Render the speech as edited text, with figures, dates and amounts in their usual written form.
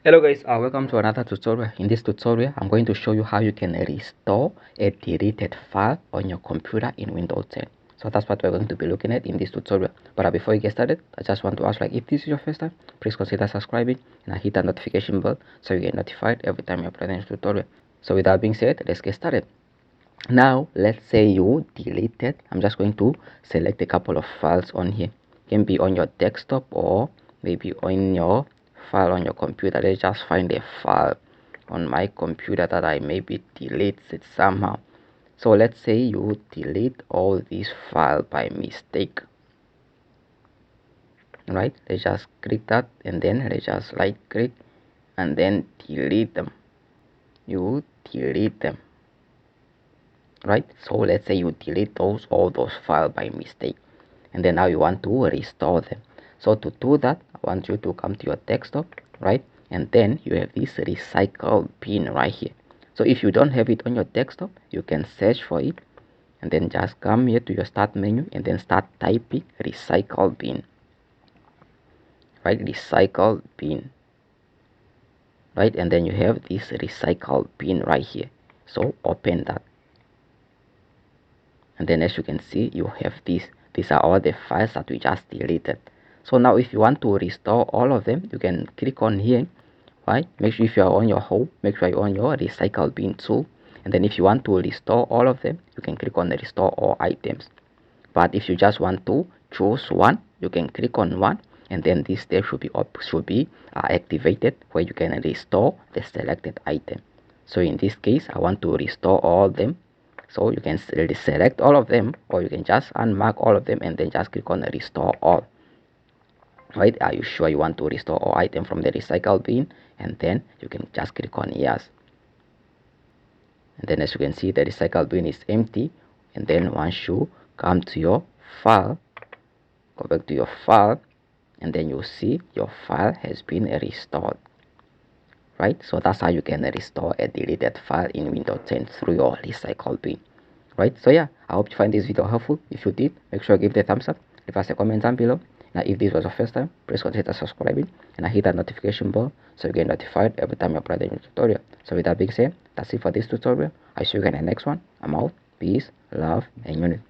Hello guys, welcome to another tutorial. In this tutorial I'm going to show you how you can restore a deleted file on your computer in Windows 10. So that's what we're going to be looking at in this tutorial. But before you get started, I just want to ask, if this is your first time, please consider subscribing and hit that notification bell so you get notified every time I upload a new tutorial. So with that being said, let's get started. Now let's say you deleted, I'm just going to select a couple of files on here. It can be on your desktop or maybe on your file on your computer. Let's just find a file on my computer that I maybe deleted it somehow. So let's say you delete all these files by mistake, right? Let's just click that and then let's just right click and then delete them. You delete them, right? So let's say you delete all those files by mistake, and then now you want to restore them. So to do that, I want you to come to your desktop, right? And then you have this recycle bin right here. So if you don't have it on your desktop, you can search for it and then just come here to your start menu and then start typing recycle bin, right? Recycle bin, right? And then you have this recycle bin right here. So open that, and then as you can see, you have these are all the files that we just deleted. So now if you want to restore all of them, you can click on here, right? Make sure if you are on your home, make sure you're on your recycle bin tool, and then if you want to restore all of them, you can click on the restore all items. But if you just want to choose one, you can click on one, and then this step should be activated, where you can restore the selected item. So in this case, I want to restore all of them. So you can select all of them, or you can just unmark all of them and then just click on restore all. Right? Are you sure you want to restore all item from the recycle bin? And then you can just click on yes. And then as you can see, the recycle bin is empty. And then once you come to your file, go back to your file, and then you see your file has been restored. Right? So that's how you can restore a deleted file in Windows 10 through your recycle bin. Right? So yeah, I hope you find this video helpful. If you did, make sure you give it a thumbs up, leave us a comment down below. Now if this was your first time, please consider subscribing and hit that notification bell so you get notified every time I upload a new tutorial. So with that being said, that's it for this tutorial. I see you again in the next one. I'm out. Peace, love, and unity.